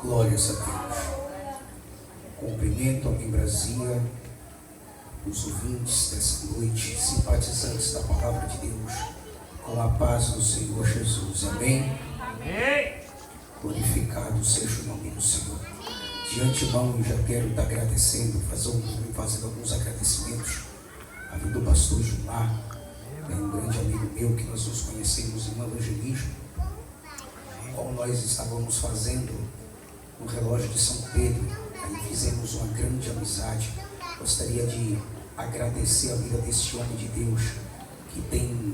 Glórias a Deus. Cumprimento em Brasília os ouvintes dessa noite, simpatizantes da palavra de Deus, com a paz do Senhor Jesus. Amém? Amém. Glorificado seja o nome do Senhor. De antemão, eu já quero estar agradecendo, fazendo alguns agradecimentos à vida do pastor Gilmar, é um grande amigo meu que nós nos conhecemos em evangelismo, como nós estávamos fazendo no relógio de São Pedro, aí fizemos uma grande amizade. Gostaria de agradecer a vida desse homem de Deus que tem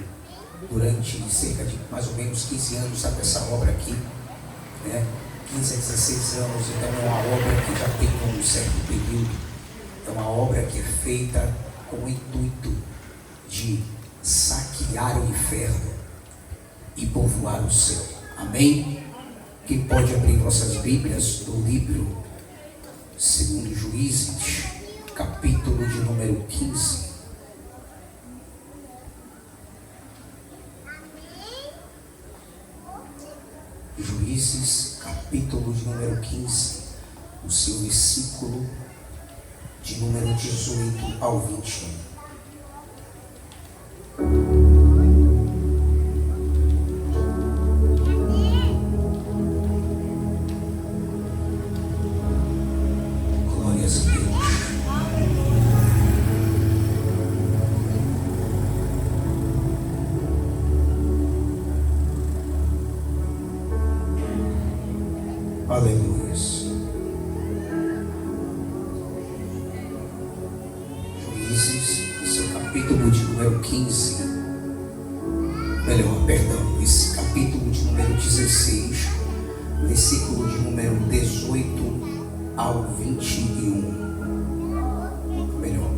durante cerca de mais ou menos 15 anos, sabe, essa obra aqui, né? 15 a 16 anos, então é uma obra que já tem um certo período, é uma obra que é feita com o intuito de saquear o inferno e povoar o céu. Amém? Quem pode abrir nossas Bíblias do livro 2 Juízes, capítulo de número 15. Juízes, capítulo de número 15, o seu versículo de número 18 ao 21. Glórias a Deus. Aleluia. Juízes, seu capítulo de número 15, esse capítulo de número 16, versículo de número 18 ao 21.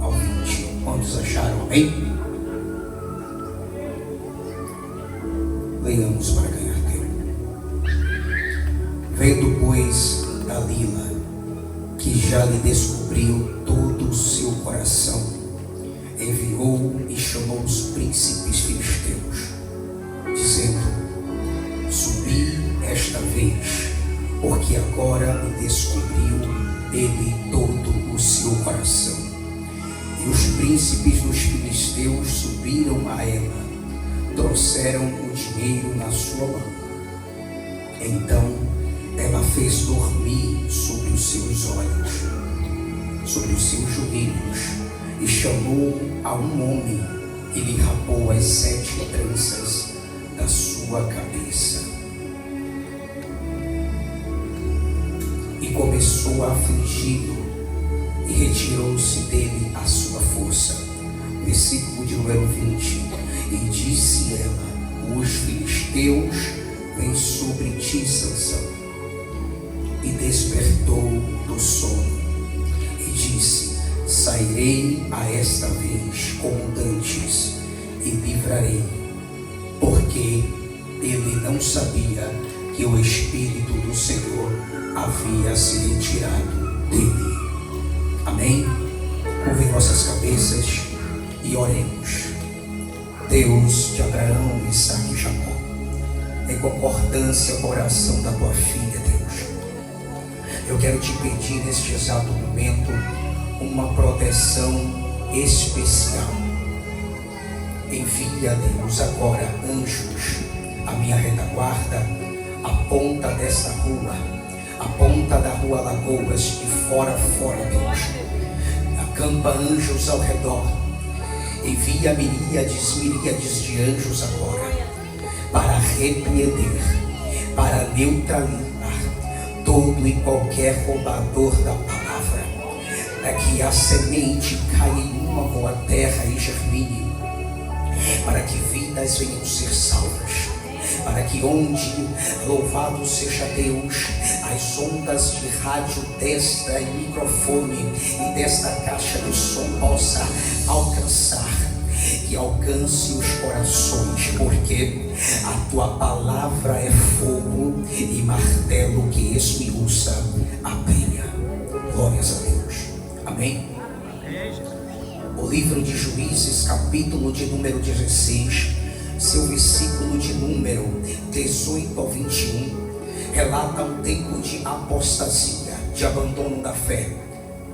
Ao 20. Quantos acharam? Bem? Leiamos para ganhar tempo. Vendo, pois, Dalila, que já lhe descobriu todo o seu coração, enviou e chamou os príncipes filisteus, dizendo: subi esta vez, porque agora me descobriu ele todo o seu coração. E os príncipes dos filisteus subiram a ela, trouxeram o dinheiro na sua mão. Então ela fez dormir sobre os seus olhos, sobre os seus joelhos, e chamou a um homem e lhe rapou as 7 tranças da sua cabeça. E começou a afligi-lo, e retirou-se dele a sua força. Versículo de número 20. E disse ela: os filisteus vêm sobre ti, Sansão. E despertou do sono, e disse: sairei a esta vez como dantes, e livrarei, porque ele não sabia que o Espírito do Senhor havia se retirado dele. Amém? Curvem vossas cabeças e oremos. Deus de Abraão, Isaque e Jacó, em concordância com a oração da tua filha, Deus, eu quero te pedir neste exato momento uma proteção especial. Envia, Deus, agora anjos à minha retaguarda, a ponta desta rua, a ponta da rua Lagoas, de fora a fora, Deus. Acampa anjos ao redor. Envia miríades de anjos agora, para repreender, para neutralizar todo e qualquer roubador da palavra, para que a semente caia em uma boa terra e germine, para que vidas venham ser salvas, para que onde, louvado seja Deus, as ondas de rádio desta microfone e desta caixa de som possa alcançar, que alcance os corações, porque a tua palavra é fogo e martelo que esmiuça a penha. Glórias a Deus. Amém? O livro de Juízes, capítulo de número 16, seu versículo de número 18 ao 21, relata um tempo de apostasia, de abandono da fé.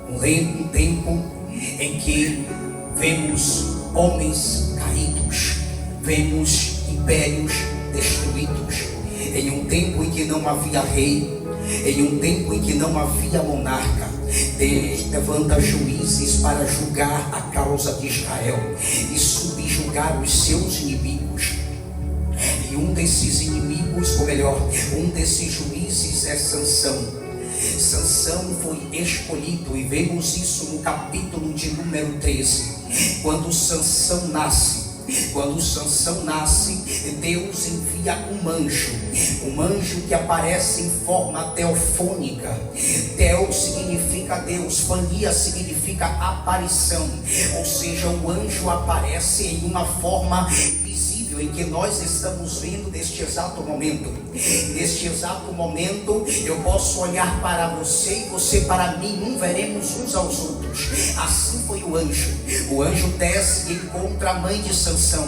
Um tempo em que vemos homens caídos, vemos impérios destruídos, em um tempo em que não havia rei, em um tempo em que não havia monarca. Deus levanta juízes para julgar a causa de Israel e subjugar os seus inimigos. E um desses inimigos, ou melhor, um desses juízes é Sansão. Sansão foi escolhido, e vemos isso no capítulo de número 13. Quando Sansão nasce, Deus envia um anjo que aparece em forma teofônica. Teo significa Deus, fania significa aparição, ou seja, o anjo aparece em uma forma visível, em que nós estamos vendo neste exato momento. Neste exato momento eu posso olhar para você e você para mim, veremos uns aos outros. Assim foi o anjo desce e encontra a mãe de Sansão.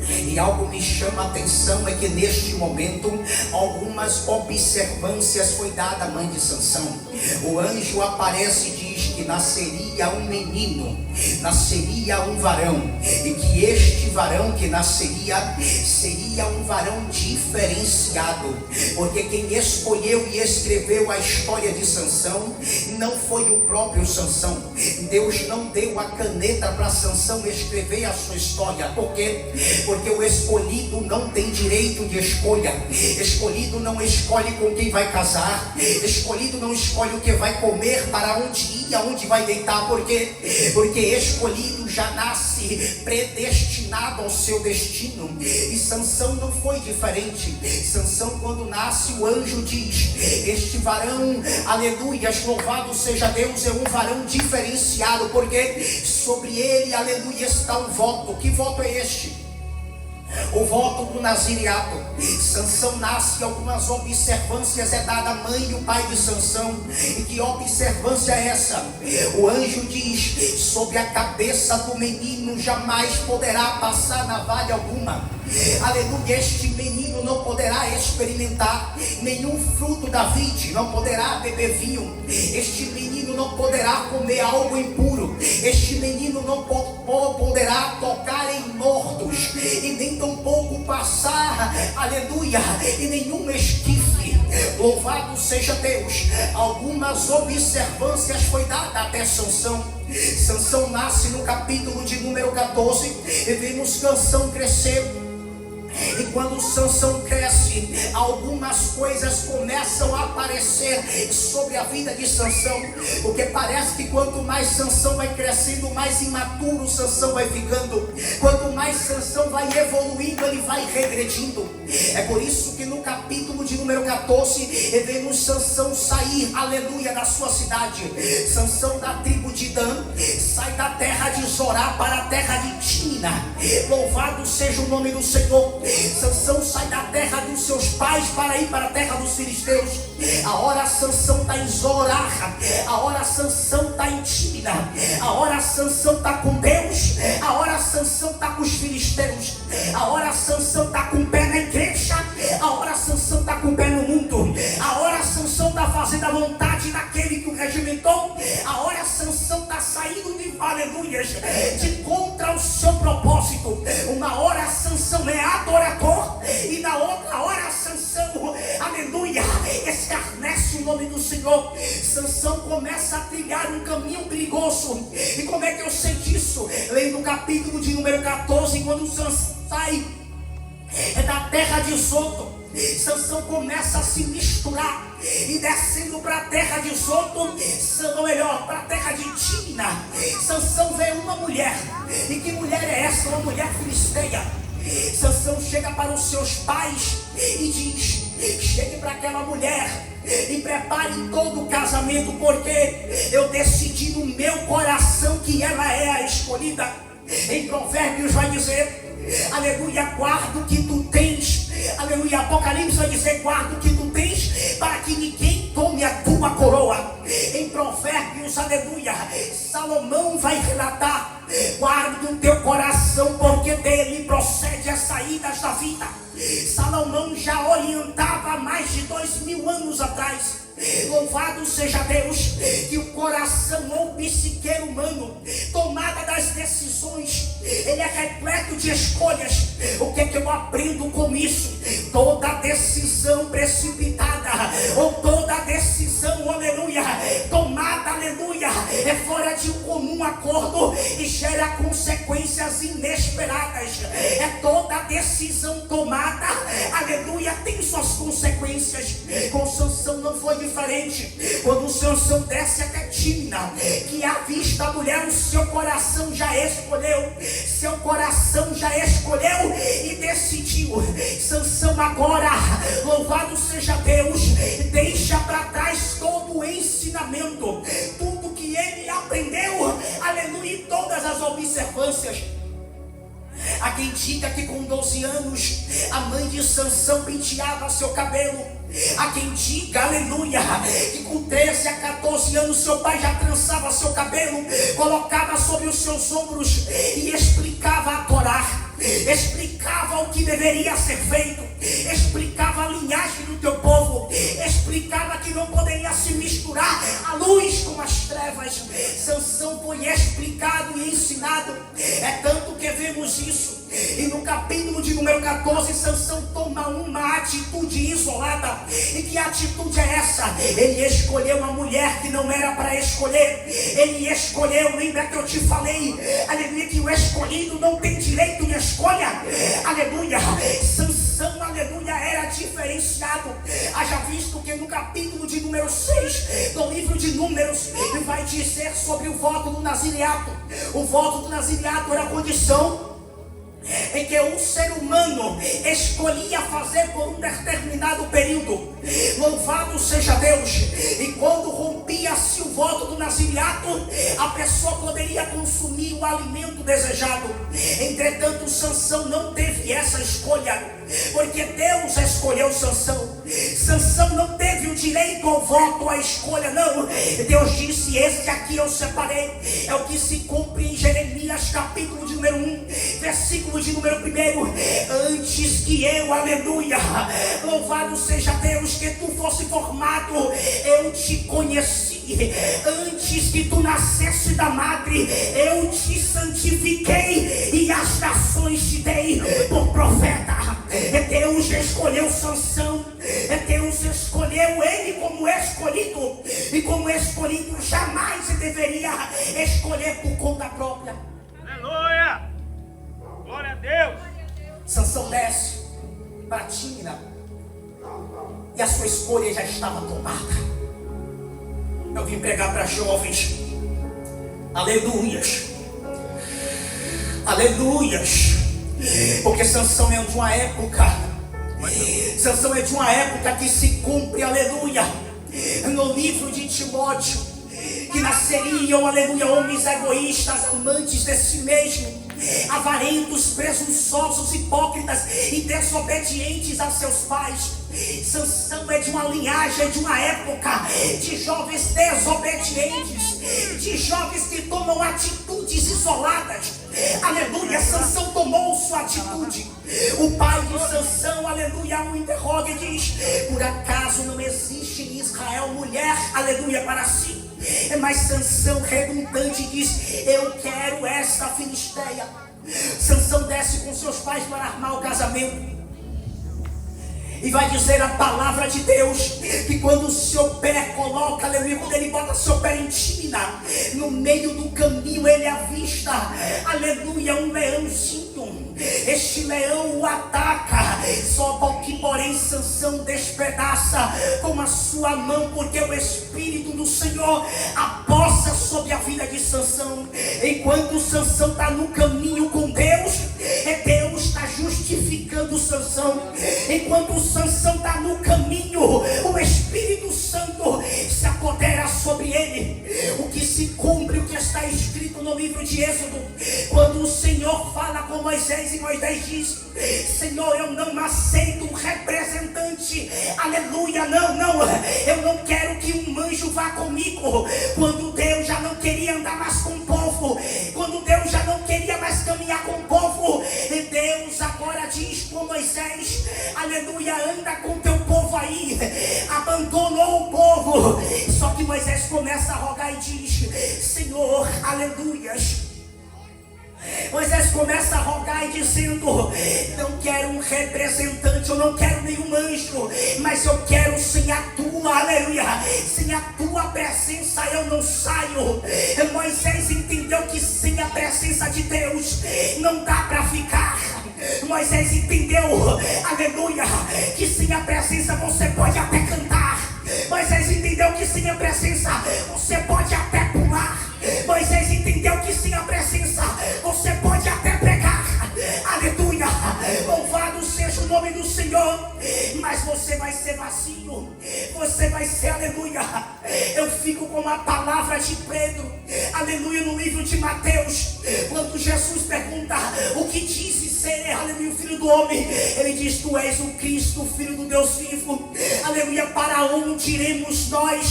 E algo me chama a atenção, é que neste momento algumas observâncias foi dada à mãe de Sansão. O anjo aparece e diz que nasceria um menino, nasceria um varão, e que este varão que nasceria seria um varão diferenciado, porque quem escolheu e escreveu a história de Sansão não foi o próprio Sansão. Deus não deu a caneta para Sansão escrever a sua história. Por quê? Porque o escolhido não tem direito de escolha. Escolhido não escolhe com quem vai casar, escolhido não escolhe o que vai comer, para onde ir, aonde vai deitar. Por quê? Porque escolhido já nasce predestinado ao seu destino. E Sansão não foi diferente. Sansão, quando nasce, o anjo diz: este varão, aleluias, louvado seja Deus, é um varão diferenciado, porque sobre ele, aleluia, está um voto. Que voto é este? O voto do nazireato. Sansão nasce, algumas observâncias é dada à mãe e o pai de Sansão. E que observância é essa? O anjo diz: sobre a cabeça do menino jamais poderá passar navalha alguma. Aleluia, este menino não poderá experimentar nenhum fruto da vide, não poderá beber vinho, este menino não poderá comer algo impuro, este menino não poderá tocar em mortos, e nem tampouco passar, aleluia, em nenhum esquife. Louvado seja Deus. Algumas observâncias foi dada até Sansão. Sansão nasce no capítulo de número 14, e vemos Sansão crescer. E quando Sansão cresce, algumas coisas começam a aparecer sobre a vida de Sansão, porque parece que quanto mais Sansão vai crescendo, mais imaturo Sansão vai ficando. Quanto mais Sansão vai evoluindo, ele vai regredindo. É por isso que no capítulo de número 14 vemos Sansão sair, aleluia, da sua cidade. Sansão, da tribo de Dan, sai da terra de Zorá para a terra de Tímina. Louvado seja o nome do Senhor. Sansão sai da terra dos seus pais para ir para a terra dos filisteus. A hora Sansão está em Zorá, a hora Sansão está em Tímina, a hora Sansão está com Deus, a hora Sansão está com os filisteus, a hora Sansão está com o pé na igreja, a hora Sansão está com o pé no mundo, a hora Sansão está fazendo a vontade daquele que o regimentou, a hora Sansão está saindo de aleluias, de contra o seu propósito. Uma hora Sansão é adorador, e na outra hora Sansão, aleluia, escarnece o nome do Senhor. Sansão começa a trilhar um caminho perigoso. E como é que eu sei disso? Lendo o capítulo de número 14, quando Sansão sai da terra de Zoto, Sansão começa a se misturar, e descendo para a terra de Zoto, ou melhor, para a terra de Tímina, Sansão vê uma mulher. E que mulher é essa? Uma mulher filisteia. Sansão chega para os seus pais e diz: chegue para aquela mulher e prepare todo o casamento, porque eu decidi no meu coração que ela é a escolhida. Em Provérbios vai dizer, aleluia, guarda o que tu tens. Aleluia, Apocalipse vai dizer, guarda o que tu tens, para que ninguém tome a tua coroa. Em Provérbios, aleluia, Salomão vai relatar, guarda o teu coração, porque dele procede as saídas da vida. Salomão já orientava há mais de de 2000 anos atrás. Louvado seja Deus, que o coração ou psiqueiro humano, tomada das decisões, ele é repleto de escolhas. O que é que eu aprendo com isso? Toda decisão precipitada, ou toda decisão, aleluia, tomada, aleluia, é fora de um comum acordo e gera consequências inesperadas. É toda decisão tomada, aleluia, tem suas consequências. Com Sansão não foi diferente. Quando Sansão desce até Tímina, que avista a mulher, o seu coração já escolheu. Seu coração já escolheu e decidiu. Sansão agora, louvado seja Deus, deixa para trás todo o ensinamento, tudo que ele aprendeu, aleluia, e todas as observâncias. Há quem diga que com 12 anos a mãe de Sansão penteava seu cabelo. Há quem diga, aleluia, que com 13 a 14 anos seu pai já trançava seu cabelo, colocava sobre os seus ombros e explicava a Torá, explicava o que deveria ser feito, explicava a linhagem do teu povo, explicava que não poderia se misturar a luz com as trevas. Sansão foi explicado e ensinado. É tanto que vemos isso. E no capítulo de número 14, Sansão toma uma atitude isolada. E que atitude é essa? Ele escolheu uma mulher que não era para escolher. Ele escolheu, lembra que eu te falei, aleluia, que o escolhido não tem direito de escolha. Aleluia. Sansão, aleluia, era diferenciado. Haja visto que no capítulo de número 6 do livro de Números, ele vai dizer sobre o voto do nazireato. O voto do nazireato era a condição em que um ser humano escolhia fazer por um determinado período. Louvado seja Deus. E quando rompia-se o voto do nazireato, a pessoa poderia consumir o alimento desejado. Entretanto, Sansão não teve essa escolha, porque Deus escolheu Sansão. Sansão não teve o direito ao voto, à escolha, não. Deus disse: este aqui eu separei. É o que se cumpre em Jeremias capítulo de número 1, versículo de número 1. Antes que eu, aleluia, louvado seja Deus, que tu fosse formado, eu te conheci. Antes que tu nascesse da madre, eu te santifiquei e as nações te dei por profeta. Deus escolheu Sansão. Deus escolheu ele como escolhido. E como escolhido jamais deveria escolher por conta própria. Aleluia! Glória a Deus! Sansão desce para Tímina e a sua escolha já estava tomada. Eu vim pregar para jovens. Aleluias. Aleluias. Porque Sansão é de uma época. Sansão é de uma época que se cumpre, aleluia, no livro de Timóteo, que nasceriam, aleluia, homens egoístas, amantes de si mesmo, avarentos, presunçosos, hipócritas e desobedientes a seus pais. Sansão é de uma linhagem, de uma época de jovens desobedientes, de jovens que tomam atitudes isoladas. Aleluia, Sansão tomou sua atitude. O pai de Sansão, aleluia, o interroga e diz: por acaso não existe em Israel mulher, aleluia, para si? Mas Sansão, redundante, diz: eu quero esta filisteia. Sansão desce com seus pais para armar o casamento. E vai dizer a palavra de Deus que quando o seu pé coloca, aleluia, quando ele bota seu pé em Tímina, no meio do caminho ele avista, aleluia, um leãozinho. Este leão o ataca, só que porém Sansão despedaça com a sua mão, porque o Espírito do Senhor aposta sobre a vida de Sansão. Enquanto Sansão está no caminho com Deus, Deus está justificando Sansão. Enquanto Sansão está no caminho, o Espírito Santo se apodera sobre ele. O que se cumpre, o que está escrito no livro de Êxodo, quando o Senhor fala com Moisés e Moisés diz: Senhor, eu não aceito um representante, aleluia, não, eu não quero que um anjo vá comigo. Quando Deus já não queria andar mais com o povo, quando Deus já não queria mais caminhar com o povo, Deus agora palavra diz com Moisés, aleluia, anda com teu povo aí, abandonou o povo. Só que Moisés começa a rogar e diz, Senhor, aleluias. Moisés começa a rogar e dizendo, não quero um representante, eu não quero nenhum anjo, mas eu quero sem a tua, aleluia, sem a tua presença eu não saio. Moisés entendeu que sem a presença de Deus não dá para ficar. Moisés entendeu, aleluia, que sem a presença você pode até cantar. Moisés entendeu que sem a presença você pode até pular. Moisés entendeu que sem a presença você pode até pregar. Aleluia, louvado seja o nome do Senhor. Mas você vai ser vazio, você vai ser, aleluia. Eu fico com a palavra de Pedro, aleluia, no livro de Mateus, quando Jesus pergunta, o que dizes ser, aleluia, o Filho do Homem? Ele diz, tu és o Cristo, o Filho do Deus vivo. Aleluia, para onde iremos nós,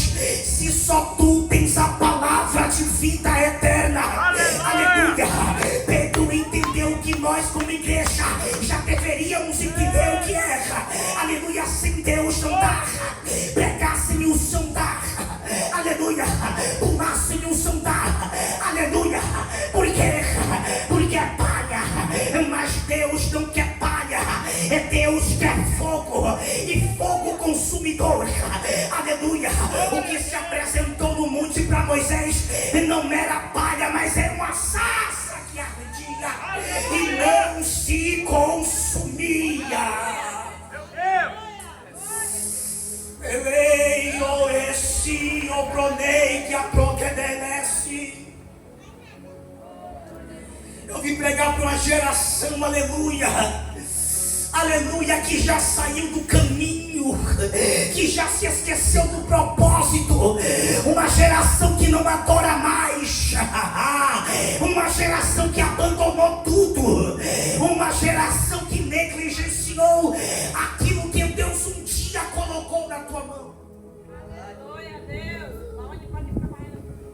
se só tu tens a palavra de vida eterna? Aleluia. Pedro entendeu que nós como igreja já deveríamos entender o que é, aleluia, sem Deus não dá, pregar sem o som dá, aleluia, pular sem o som dá, aleluia, por quê? Porque é palha, mas Deus não quer palha, é Deus que é fogo, e fogo consumidor, aleluia. O que se apresentou no monte para Moisés não era palha, mas era uma sarça que ardia e não se consumia. Eleio esse obronei que a procedesse. Eu vim pregar para uma geração, aleluia, aleluia, que já saiu do caminho, que já se esqueceu do propósito. Uma geração que não adora mais, uma geração que abandonou tudo, uma geração que negligenciou aquilo que Deus um dia colocou na tua mão.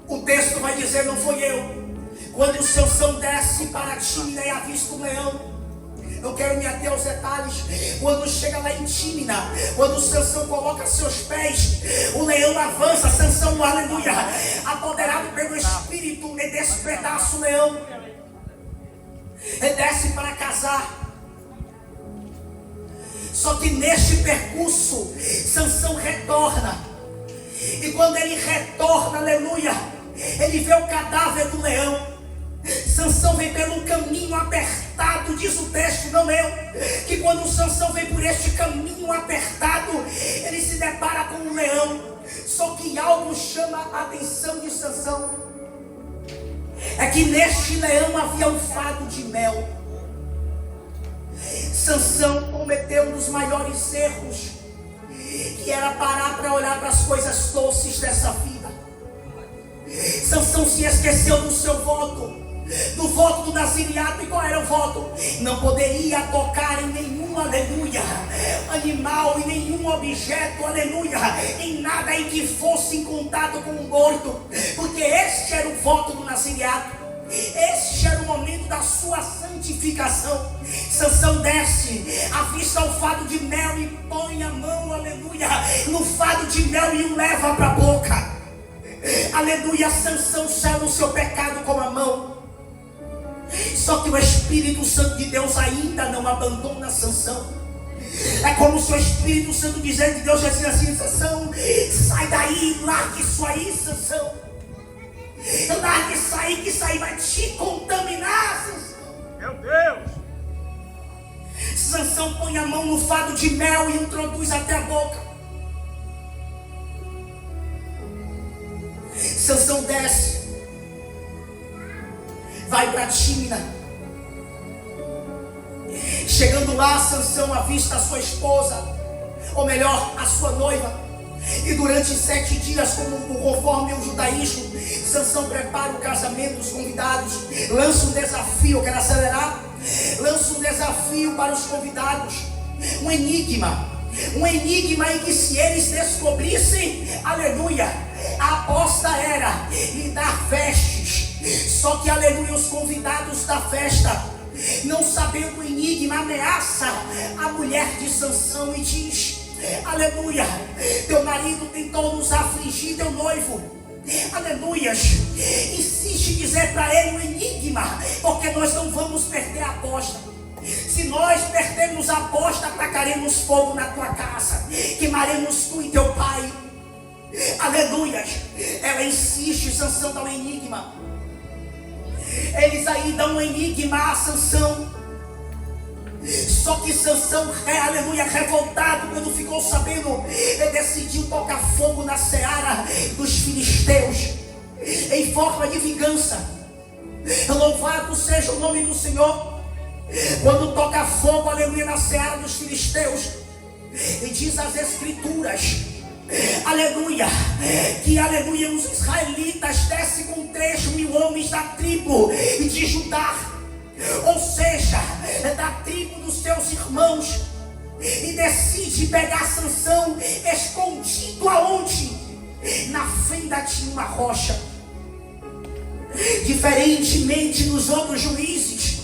O texto vai dizer, não foi eu. Quando o Sansão desce para Tímina e avista um leão, não quero me ater aos detalhes. Quando chega lá em Tímina, quando o Sansão coloca seus pés, o leão avança. Sansão, aleluia, apoderado pelo Espírito, ele despedaça o leão, ele desce para casar. Só que neste percurso, Sansão retorna. E quando ele retorna, aleluia, ele vê o cadáver do leão. Sansão vem pelo caminho apertado, diz o texto, não eu, que quando Sansão vem por este caminho apertado, ele se depara com um leão. Só que algo chama a atenção de Sansão, é que neste leão havia um fado de mel. Sansão cometeu um dos maiores erros, que era parar para olhar para as coisas doces dessa vida. Sansão se esqueceu do seu voto, do voto do nazireado. E qual era o voto? Não poderia tocar em nenhum, aleluia, animal, em nenhum objeto, aleluia, em nada em que fosse em contato com o morto, porque este era o voto do nazireado. Este era o momento da sua santificação. Sansão desce, avista o fado de mel e põe a mão, aleluia, no fado de mel e o leva para a boca. Aleluia, Sansão saiu o seu pecado com a mão. Só que o Espírito Santo de Deus ainda não abandona Sansão. É como se o Espírito Santo dizendo de Deus dizendo assim, Sansão, sai daí, largue isso aí, Sansão. Largue isso aí, que isso aí vai te contaminar, Sansão. Meu Deus. Sansão põe a mão no fado de mel e introduz até a boca. Sansão desce, vai para Tímina. Chegando lá, Sansão avista a sua esposa, ou melhor, a sua noiva. E durante 7 dias, conforme o judaísmo, Sansão prepara o casamento dos convidados. Lança um desafio, eu quero acelerar. Lança um desafio para os convidados. Um enigma em que, se eles descobrissem, aleluia, a aposta era lhe dar vestes. Só que, aleluia, os convidados da festa não sabendo o enigma, ameaça a mulher de Sansão e diz: aleluia, teu marido tentou nos afligir, teu noivo. Aleluias. Insiste em dizer para ele o enigma, porque nós não vamos perder a aposta. Se nós perdermos a aposta, atacaremos fogo na tua casa, queimaremos tu e teu pai. Aleluias. Ela insiste, Sansão dá um enigma. Eles aí dão um enigma a Sansão. Só que Sansão, aleluia, revoltado quando ficou sabendo, ele decidiu tocar fogo na seara dos filisteus, em forma de vingança. Louvado seja o nome do Senhor. Quando toca fogo, aleluia, na seara dos filisteus, e diz as escrituras, aleluia, que aleluia, os israelitas descem com 3.000 homens da tribo de Judá, ou seja, da tribo dos seus irmãos, e decide pegar Sansão escondido aonde? Na fenda tinha uma rocha. Diferentemente dos outros juízes,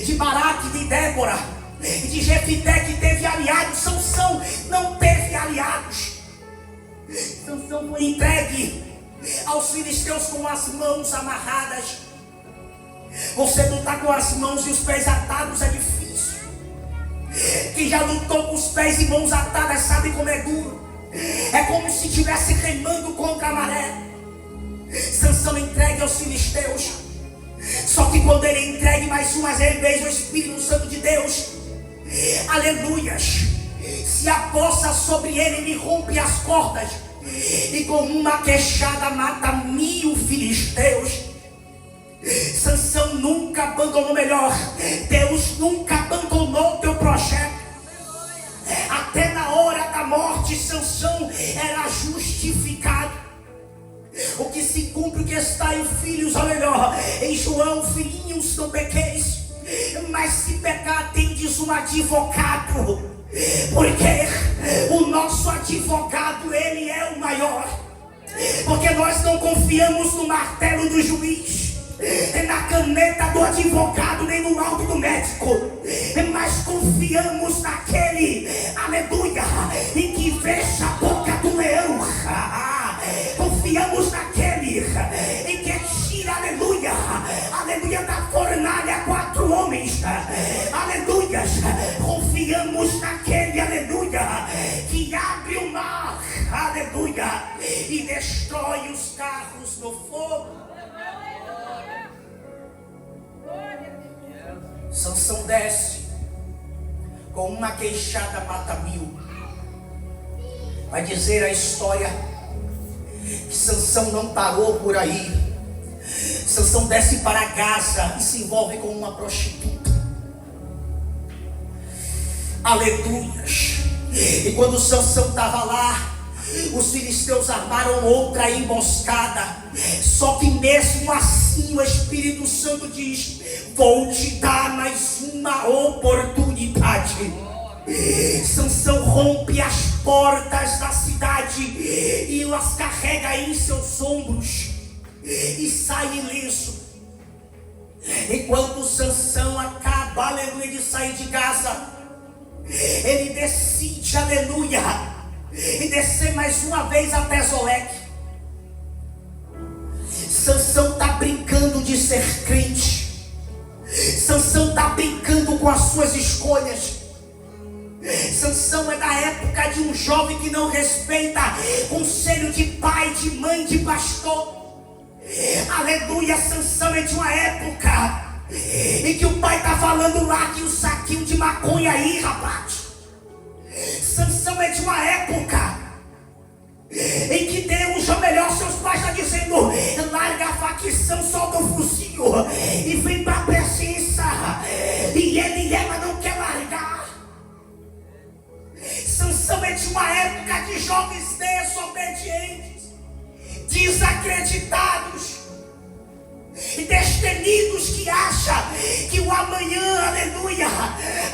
de Baraque, de Débora, de Jefité, que teve aliados, Sansão não teve aliados. Sansão foi entregue aos filisteus com as mãos amarradas. Você lutar com as mãos e os pés atados é difícil. Quem já lutou com os pés e mãos atadas sabe como é duro. É como se estivesse remando contra a maré. Sansão entregue aos filisteus. Só que quando ele é entregue mais uma vez, o Espírito Santo de Deus, aleluias, se aposta sobre ele e rompe as cordas, e com uma queixada mata 1.000 filisteus. Sansão nunca abandonou, melhor, Deus nunca abandonou teu projeto. Até na hora da morte, Sansão era justificado. O que se cumpre, o que está em filhos, ou melhor, em João: filhinhos, não pequeis, mas se pecar tendes um advogado, porque o nosso advogado, ele é o maior. Porque nós não confiamos no martelo do juiz, na caneta do advogado, nem no laudo do médico, mas confiamos naquele, aleluia, em que fecha a boca do leão. Confiamos naquele em que tira, aleluia, aleluia, da fornalha 4 homens, aleluia. Confiamos naquele, aleluia, que abre o mar, aleluia, e destrói os carros no fogo. Sansão desce, com uma queixada mata 1.000. Vai dizer a história que Sansão não parou por aí. Sansão desce para Gaza e se envolve com uma prostituta. Aleluias. E quando Sansão estava lá, os filisteus armaram outra emboscada. Só que mesmo assim o Espírito Santo diz: vou te dar mais uma oportunidade. Sansão rompe as portas da cidade e as carrega em seus ombros e sai ileso. Enquanto Sansão acaba, aleluia, de sair de Gaza, ele decide, aleluia, e descer mais uma vez até Zoleque. Sansão está brincando de ser crente. Sansão está brincando com as suas escolhas. Sansão é da época de um jovem que não respeita conselho de pai, de mãe, de pastor. Aleluia. Sansão é de uma época em que o pai está falando lá que o saquinho de maconha aí, rapaz. Sansão é de uma época em que Deus, ou melhor, seus pais estão dizendo: larga a facção, solta o fuzil e vem para a presença. E ele e ela não quer largar. Sansão é de uma época de jovens desobedientes, desacreditados e destemidos, que acham que o amanhã, aleluia,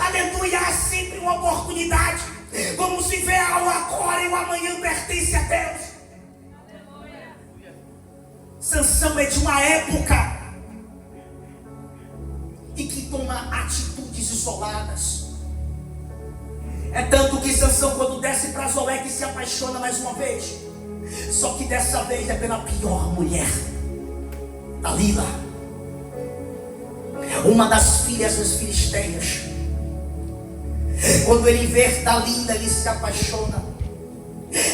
aleluia, é sempre uma oportunidade. Como se vê o agora e o amanhã pertence a Deus. Sansão é de uma época em que toma atitude desoladas. É tanto que Sansão, quando desce para Zoleque, se apaixona mais uma vez. Só que dessa vez é pela pior mulher, Dalila, uma das filhas dos filisteus. Quando ele vê Dalila, ele se apaixona.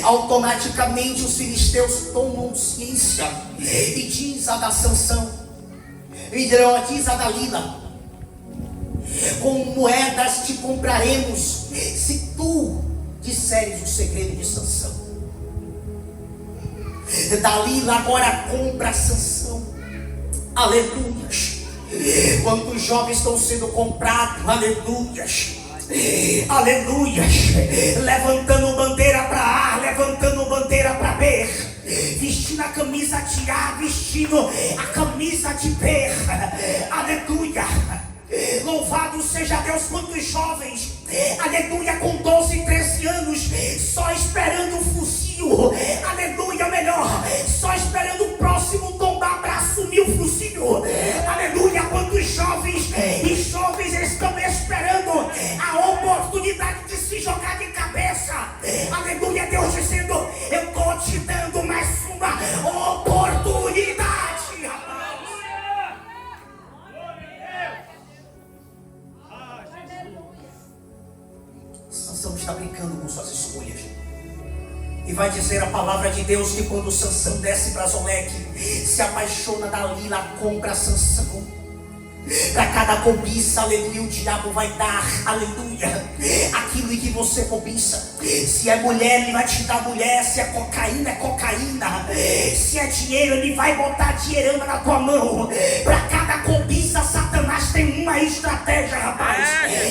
Automaticamente os filisteus tomam ciência e diz a Sansão, e diz a Dalila: com moedas te compraremos, se tu disseres o segredo de Sansão. Dalila agora compra Sansão. Aleluias. Quantos jovens estão sendo comprados, aleluias, aleluias, levantando bandeira para A, levantando bandeira para B, vestindo a camisa de A, vestindo a camisa de B, aleluia. Louvado seja Deus. Quantos jovens, aleluia, com 12, 13 anos, só esperando o fuzil, aleluia, melhor, só esperando o próximo tombar para assumir o fuzil, aleluia. Quantos jovens e jovens estão esperando a oportunidade de se jogar de cabeça, aleluia. Deus dizendo: eu estou te dando mais uma oportunidade. Sansão está brincando com suas escolhas. E vai dizer a palavra de Deus que quando Sansão desce para Zoleque, se apaixona, Dalila compra Sansão. Para cada cobiça, aleluia, o diabo vai dar, aleluia, aquilo em que você cobiça. Se é mulher, ele vai te dar mulher. Se é cocaína, é cocaína. Se é dinheiro, ele vai botar dinheirama na tua mão. Para cada cobiça, Satanás tem uma estratégia, rapaz.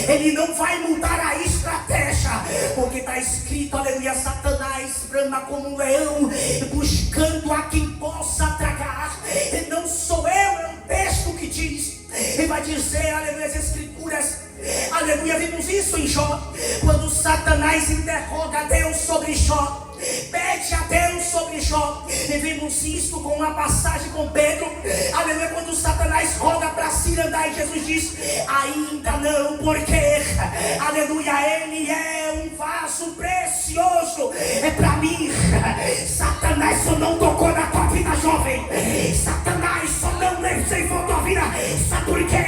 Ele não vai mudar a estratégia, porque está escrito, aleluia, Satanás brama como um leão, buscando a quem possa tragar. E não sou eu, é um texto que diz. Ele vai dizer, aleluia, as escrituras, aleluia, vimos isso em Jó, quando Satanás interroga Deus sobre Jó, pede a Deus sobre Jó. E vimos isso com uma passagem com Pedro, aleluia, quando Satanás roga para cirandar, e Jesus diz: ainda não, porque, aleluia, ele é um vaso precioso, é para mim. Satanás só não tocou na tua vida, jovem. Satanás só não ceifou tua vida. Sabe por quê?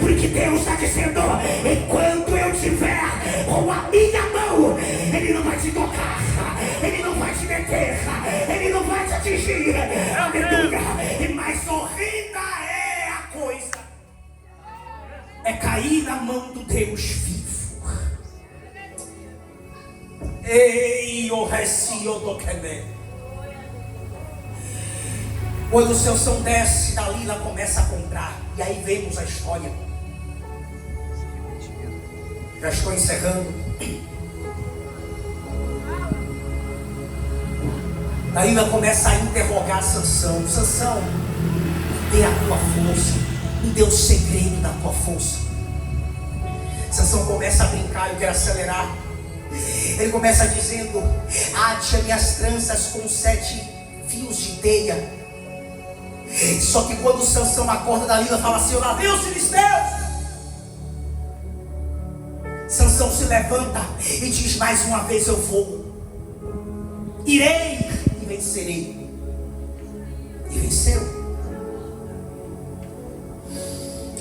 Porque Deus está dizendo: enquanto eu tiver com a minha mão, ele não vai te tocar, ele não vai te meter, ele não vai te atingir, aleluia. Mas horrenda é a coisa, é cair na mão do Deus vivo. Ei, o recio do querer. Quando o Sansão desce, Dalila começa a comprar. E aí vemos a história. Já estou encerrando. Dalila começa a interrogar Sansão. Sansão, me dê a tua força, me dê o segredo da tua força. Sansão começa a brincar, eu quero acelerar. Ele começa dizendo: ate as minhas tranças com 7 fios de teia. Só que quando Sansão acorda, Dalila fala assim: lá vem os filisteus. Sansão se levanta e diz mais uma vez: eu vou, irei e vencerei. E venceu.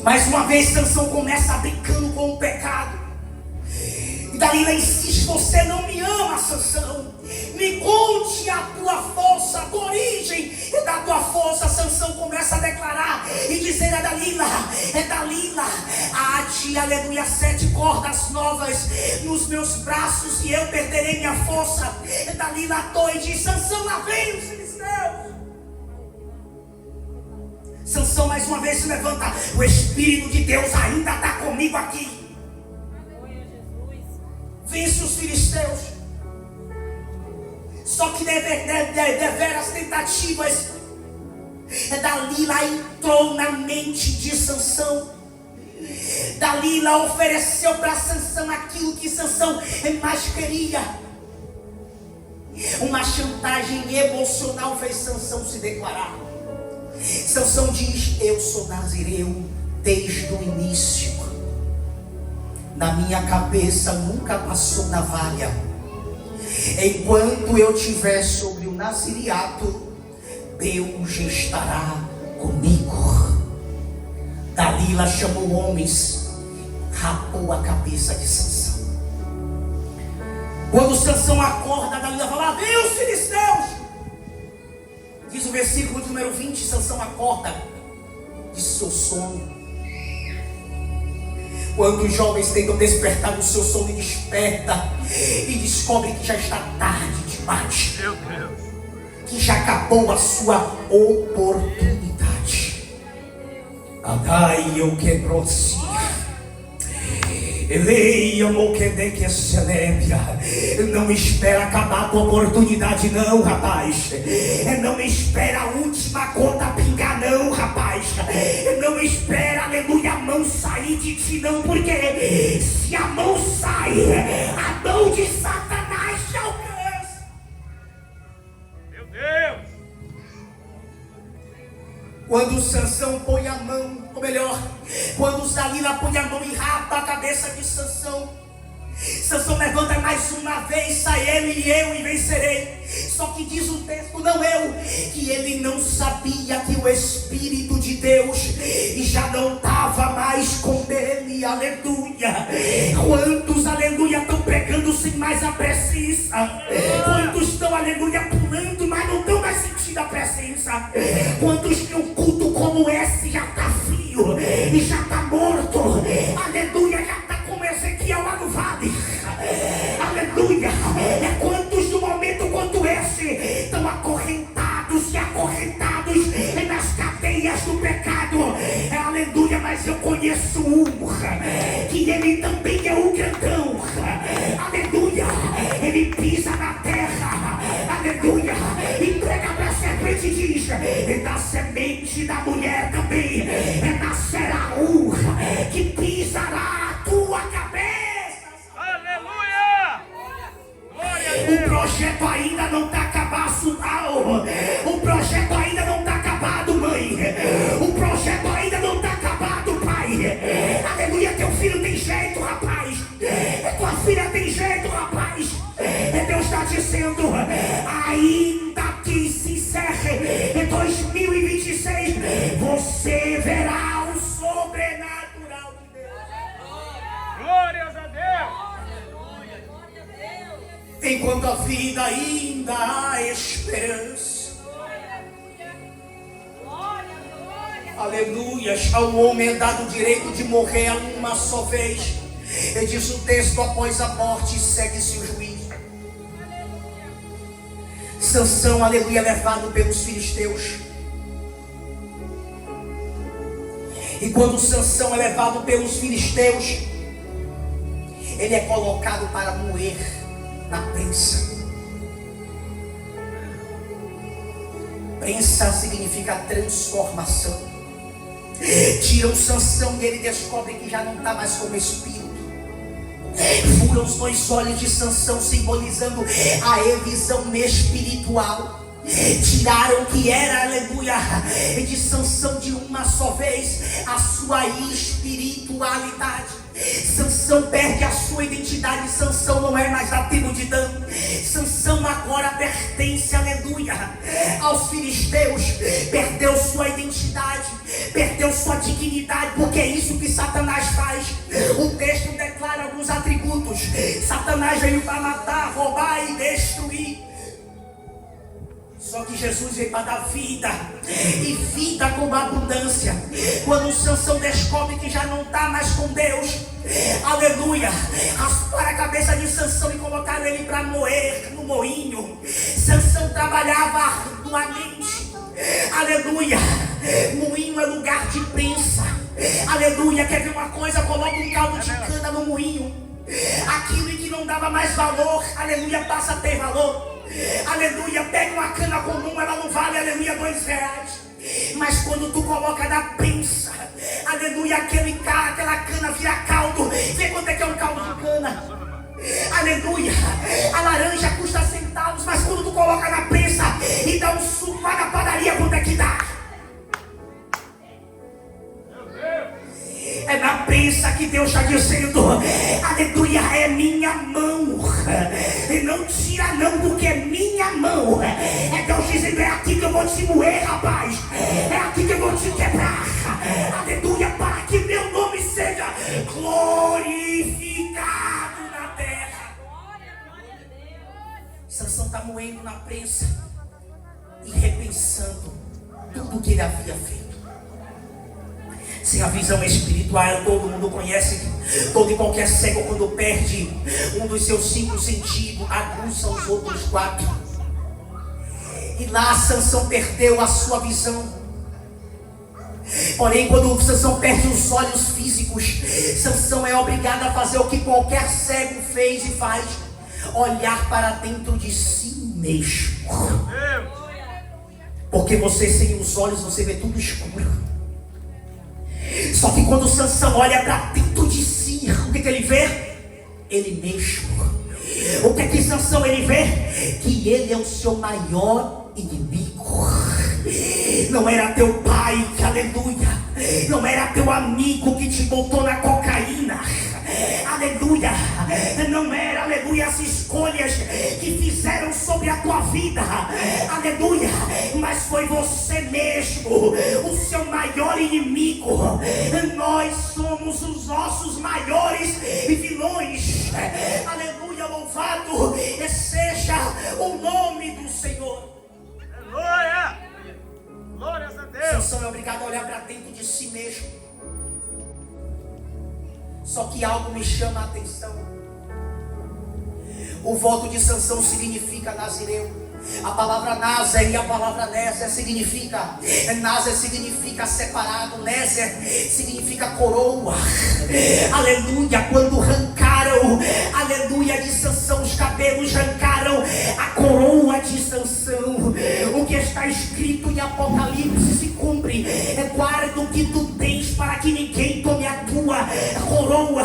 Mais uma vez Sansão começa brincando com o pecado. E Dalila insiste: você não me ama, Sansão. Me conte a tua força, a tua origem da tua força. Sansão começa a declarar e dizer a Dalila: Dalila, ate, aleluia, 7 cordas novas nos meus braços e eu perderei minha força. Dalila atou e diz: Sansão, lá vem os filisteus. Sansão mais uma vez se levanta: o Espírito de Deus ainda está comigo aqui. Vence os filisteus. Só que deveras tentativas, Dalila entrou na mente de Sansão. Dalila ofereceu para Sansão aquilo que Sansão mais queria. Uma chantagem emocional fez Sansão se declarar. Sansão diz: eu sou nazireu desde o início. na minha cabeça nunca passou navalha. Enquanto eu estiver sobre o naziriato, Deus estará comigo. Dalila chamou homens, rapou a cabeça de Sansão. Quando Sansão acorda, Dalila fala: vem os filisteus. Diz o versículo de número 20, Sansão acorda de seu sono. Quando os jovens tentam despertar do seu sono, e desperta e descobre que já está tarde demais, Meu Deus. que já acabou a sua oportunidade. Adai o que trouxe. Eleia o que de que celebra. Não espera acabar a tua oportunidade, não, rapaz. Não espera a última gota pingar, não, rapaz. Não espera, aleluia, a mão sair de ti, não, porque se a mão sai, a mão de Satanás te alcança. Meu Deus. Quando Sansão põe a mão, ou melhor, quando Dalila põe a mão e rapa a cabeça de Sansão, Sansão levanta mais uma vez, sai ele e eu e vencerei. Só que diz o texto, não eu, que ele não sabia que o Espírito de Deus já não estava mais com ele, aleluia. Quantos, aleluia, estão pregando sem mais a presença? Quantos estão, aleluia, pulando, mas não estão mais sentindo a presença? Quantos que um culto como esse já está frio e já está morto, aleluia, já está como Ezequiel lá no vale, aleluia. É quantos no momento quanto esse estão acorrentados e acorrentados nas cadeias do pecado, aleluia. Mas eu conheço um, que ele também é o grandão, aleluia. Ele pisa na terra, aleluia, e prega para a serpente e diz: e da semente da mulher também nascerá um que pisará a tua cabeça. Aleluia. Glória a O Deus. projeto ainda não está acabado, não. O projeto ainda não está acabado, mãe. O projeto ainda não está acabado, pai. Aleluia, teu filho tem jeito, rapaz. Tua filha tem jeito, rapaz. Deus está dizendo, ainda que se encerre em 2026, você verá o sobrenatural de Deus. Glórias a Deus. Enquanto a vida ainda há esperança. Aleluia. Ao homem é dado o direito de morrer uma só vez. E diz o texto: após a morte segue-se o juízo. Sansão, aleluia, levado pelos filisteus. E quando Sansão é levado pelos filisteus, ele é colocado para moer na prensa. Prensa significa transformação. Tiram Sansão e ele descobre que já não está mais como espírito. Furam os dois olhos de Sansão, simbolizando a visão espiritual. Tiraram que era, aleluia, de Sansão de uma só vez a sua espiritualidade. Sansão perde a sua identidade. Sansão não é mais da tribo de Dan. Sansão agora pertence, aleluia, aos filisteus. Perdeu sua identidade, perdeu sua dignidade, porque é isso que Satanás faz. O texto declara alguns atributos. Satanás veio para matar, roubar e destruir. Só que Jesus veio para dar vida, e vida com abundância. Quando Sansão descobre que já não está mais com Deus, aleluia, rasparam a cabeça de Sansão e colocaram ele para moer no moinho. Sansão trabalhava arduamente, aleluia. Moinho é lugar de prensa, aleluia. Quer ver uma coisa? Coloca um caldo de cana no moinho. Aquilo que não dava mais valor, aleluia, passa a ter valor. Aleluia, pega uma cana comum, ela não vale, aleluia, R$2. Mas quando tu coloca na prensa, aleluia, aquela cana vira caldo. Vê quanto é que é um caldo de cana? Aleluia, a laranja custa centavos, mas quando tu coloca na prensa e dá um suco lá na padaria, quanto é que dá? É na prensa pensa que Deus está dizendo, aleluia, é minha mão, e não tira não, porque é minha mão. É Deus dizendo, é aqui que eu vou te moer, rapaz, é aqui que eu vou te quebrar, aleluia, para que meu nome seja glorificado na terra. Sansão está moendo na prensa e repensando tudo que ele havia feito. Sem a visão espiritual, todo mundo conhece, todo e qualquer cego, quando perde um dos seus 5 sentidos, aguça os outros 4. E lá Sansão perdeu a sua visão. Porém, quando Sansão perde os olhos físicos, Sansão é obrigado a fazer o que qualquer cego fez e faz: olhar para dentro de si mesmo. Porque você sem os olhos, você vê tudo escuro. Só que quando Sansão olha para dentro de si, o que ele vê? Ele mesmo. O que Sansão ele vê? Que ele é o seu maior inimigo. Não era teu pai, que aleluia, não era teu amigo que te botou na cocaína, aleluia, não era, aleluia, as escolhas que fizeram sobre a tua vida, aleluia, mas foi você mesmo, o seu maior inimigo. Nós somos os nossos maiores vilões, aleluia, louvado seja o nome do Senhor. Aleluia! Glórias a Deus! Sansão é obrigado a olhar para dentro de si mesmo. Só que algo me chama a atenção. O voto de Sansão significa nazireu. A palavra Nazer e a palavra Nézer significa, Nazer significa separado, Nézer significa coroa. Aleluia, quando arrancaram, aleluia, de Sansão os cabelos, arrancaram a coroa de Sansão. O que está escrito em Apocalipse se cumpre: guarda o que tu tens para que ninguém tome a tua coroa.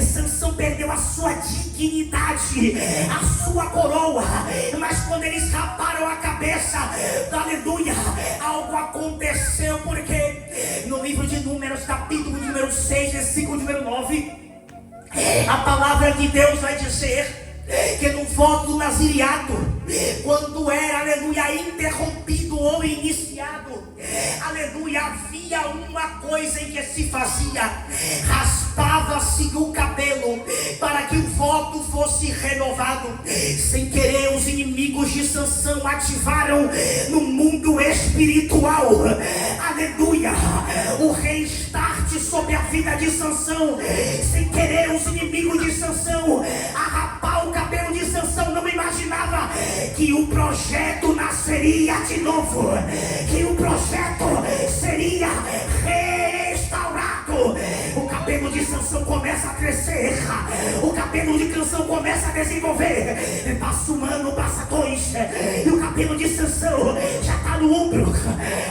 Sansão perdeu a sua dignidade, a sua coroa, mas quando eles raparam a cabeça, aleluia, algo aconteceu, porque no livro de Números, capítulo número 6, versículo número 9, a palavra de Deus vai dizer que no voto naziriato, quando era, aleluia, interrompido ou iniciado, aleluia, havia uma coisa em que se fazia: raspava-se o cabelo para que o voto fosse renovado. Sem querer, os inimigos de Sansão ativaram no mundo espiritual, aleluia, o restart sobre a vida de Sansão. Sem querer, os inimigos de Sansão a rapar o cabelo de Sansão não imaginava que o projeto nasceria de novo, que o projeto seria restaurado. O cabelo de Sansão começa a crescer, o cabelo de Sansão começa a desenvolver. Passa um ano, passa 2, e o cabelo de Sansão já está no ombro,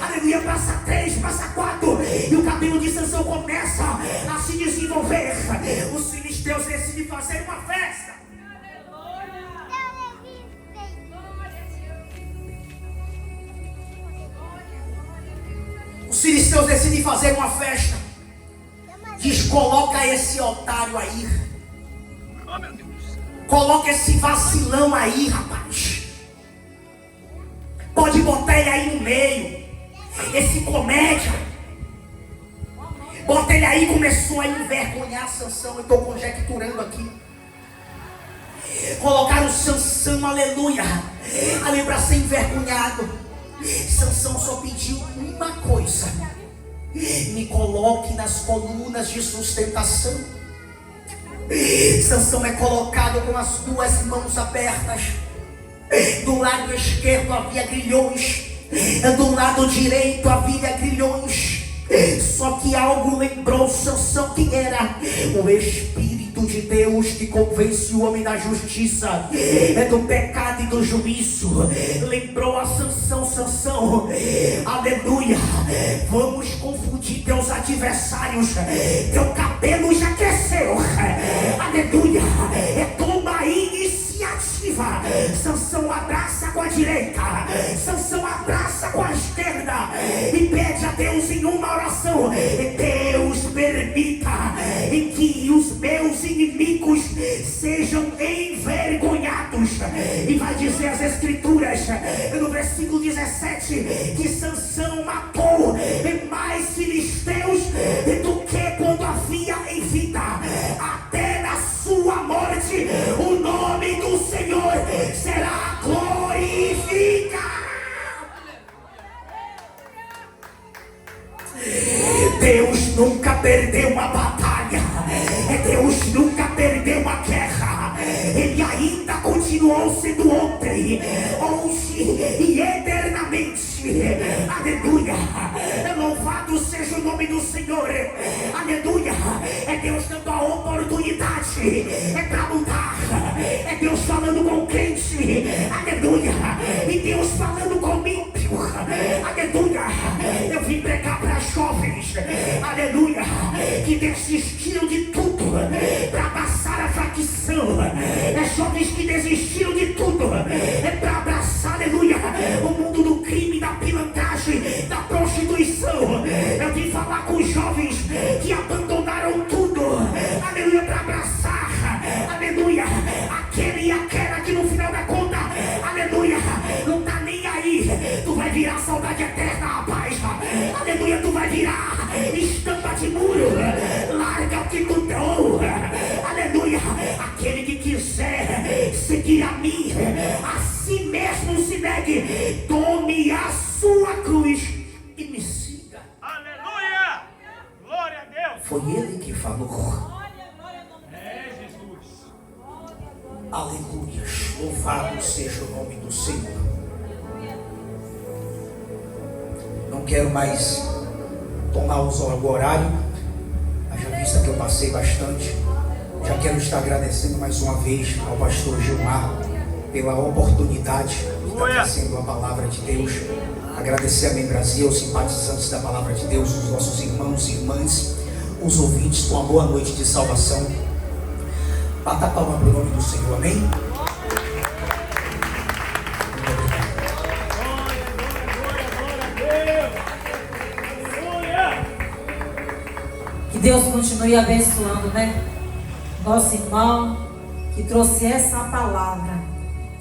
aleluia, passa 3, passa 4, e o cabelo de Sansão começa a se desenvolver. Os filisteus decidem fazer uma festa. Os filisteus decidem fazer uma festa. Diz: coloca esse otário aí. Oh, meu Deus! Coloca esse vacilão aí, rapaz. Pode botar ele aí no meio. Esse comédia. Bota ele aí. Começou a envergonhar Sansão. Eu estou conjecturando aqui. Colocaram Sansão, aleluia, ali para ser envergonhado. Sansão só pediu uma coisa: me coloque nas colunas de sustentação. Sansão é colocado com as 2 mãos abertas. Do lado esquerdo havia grilhões, do lado direito havia grilhões. Só que algo lembrou Sansão quem era: o Espírito de Deus que convence o homem da justiça, do pecado e do juízo. Lembrou a Sansão: Sansão, aleluia, vamos confundir teus adversários. Teu cabelo já cresceu, aleluia, toma iniciativa. Sansão abraça com a direita, Sansão abraça com a esquerda e pede a Deus em uma oração: Deus permita e que os meus inimigos sejam envergonhados. E vai dizer as Escrituras, no versículo 17, que Sansão matou mais filisteus do que quando havia em vida. Até na sua morte, o nome do Senhor será glorificado. Deus nunca perdeu uma batalha. Deus nunca perdeu uma guerra. Ele ainda continuou sendo ontem, hoje e eternamente. Aleluia. Louvado seja o nome do Senhor. Aleluia. É Deus dando a oportunidade para mudar. É Deus falando com o crente. Aleluia. E Deus falando com o ímpio. Aleluia. Eu vim pregar para jovens, aleluia, que desistiram de tudo para passar a facção. Jovens que desistiram de tudo para abraçar, aleluia, o mundo do crime, da pilantragem, da prostituição. Eu vim falar com jovens que abandonaram tudo, aleluia, para abraçar, aleluia, aquele e aquela que no final da conta, aleluia, não tá nem aí. Tu vai virar saudade eterna, rapaz. Aleluia, tu vai virar estampa de muro. Larga o que tu deu. Aleluia, aquele que quiser seguir a mim, a si mesmo se negue, tome a sua cruz e me siga. Aleluia! Glória a Deus! Foi ele que falou. É Jesus. Aleluia, louvado seja o nome do Senhor. Não quero mais tomar o horário, haja vista que eu passei bastante. Já quero estar agradecendo mais uma vez ao pastor Gilmar pela oportunidade de estar trazendo a palavra de Deus. Agradecer a membresia, aos simpatizantes da palavra de Deus, os nossos irmãos e irmãs, os ouvintes, com uma boa noite de salvação. Bata a palma para o nome do Senhor, amém? Que Deus continue abençoando, né? Nosso irmão que trouxe essa palavra,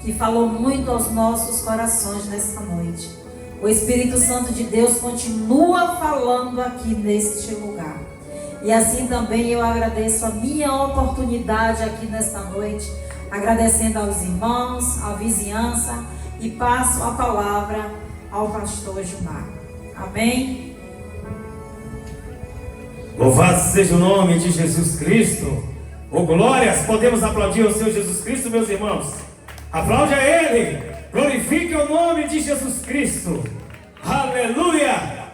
que falou muito aos nossos corações nesta noite. O Espírito Santo de Deus continua falando aqui neste lugar. E assim também eu agradeço a minha oportunidade aqui nesta noite, agradecendo aos irmãos, à vizinhança, e passo a palavra ao pastor Gilmar. Amém? Louvado seja o nome de Jesus Cristo. Oh, glórias! Podemos aplaudir ao Senhor Jesus Cristo, meus irmãos. Aplaude a Ele. Glorifique o nome de Jesus Cristo. Aleluia!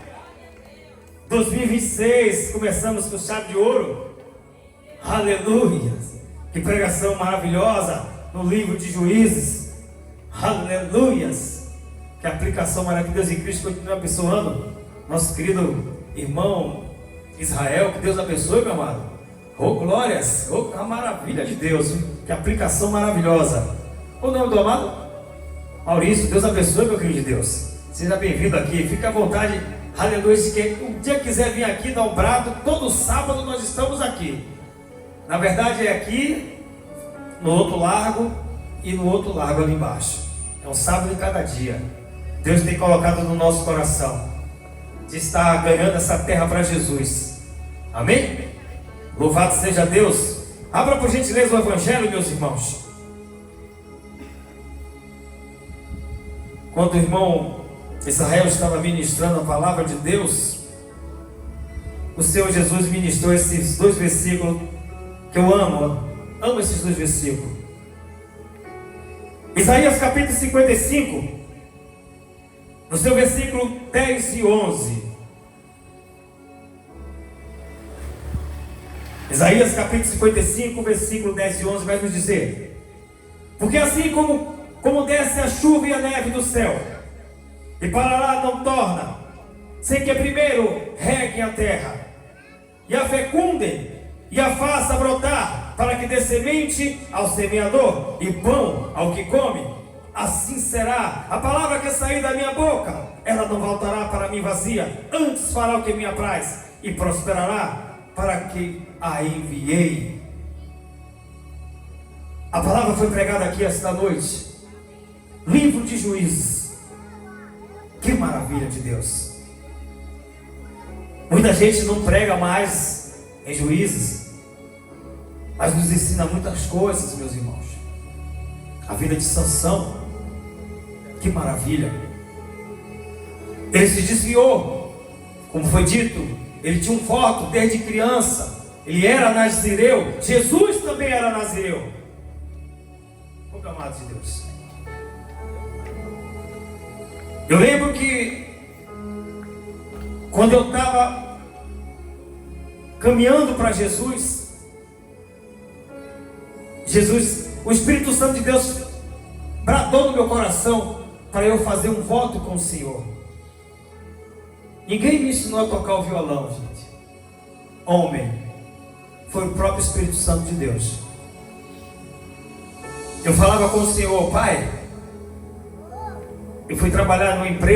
2026, começamos com chave de ouro. Aleluia! Que pregação maravilhosa no livro de Juízes. Aleluia! Que aplicação maravilhosa em Cristo continue abençoando nosso querido irmão Israel. Que Deus abençoe, meu amado. Oh, glórias! Oh, a maravilha de Deus, viu? Que aplicação maravilhosa. O nome do amado? Maurício. Deus abençoe, meu querido de Deus. Seja bem-vindo aqui, fique à vontade. Aleluia. Se um dia quiser vir aqui dar um brado, todo sábado nós estamos aqui. Na verdade é aqui, no outro largo e no outro largo ali embaixo. É um sábado de cada dia. Deus tem colocado no nosso coração de estar ganhando essa terra para Jesus. Amém? Louvado seja Deus. Abra por gentileza o Evangelho, meus irmãos. Quando o irmão Israel estava ministrando a palavra de Deus, o Senhor Jesus ministrou esses dois versículos que eu amo esses dois versículos. Isaías capítulo 55, no seu versículo 10 e 11. Isaías capítulo 55, versículo 10 e 11 vai nos dizer: porque assim como desce a chuva e a neve do céu, e para lá não torna, sem que primeiro reguem a terra, e a fecundem, e a faça brotar, para que dê semente ao semeador, e pão ao que come, assim será a palavra que sair da minha boca. Ela não voltará para mim vazia, antes fará o que me apraz, e prosperará para que a enviei. A palavra foi pregada aqui esta noite. Livro de Juízes. Que maravilha de Deus. Muita gente não prega mais em Juízes, mas nos ensina muitas coisas, meus irmãos. A vida de Sansão. Que maravilha. Ele se desviou. Como foi dito, ele tinha um voto desde criança. Ele era nazireu. Jesus também era nazireu. Pouco amado de Deus. Eu lembro que quando eu estava caminhando para Jesus, o Espírito Santo de Deus bradou no meu coração para eu fazer um voto com o Senhor. Ninguém me ensinou a tocar o violão, gente. Homem. Foi o próprio Espírito Santo de Deus. Eu falava com o Senhor, Pai, eu fui trabalhar numa empresa.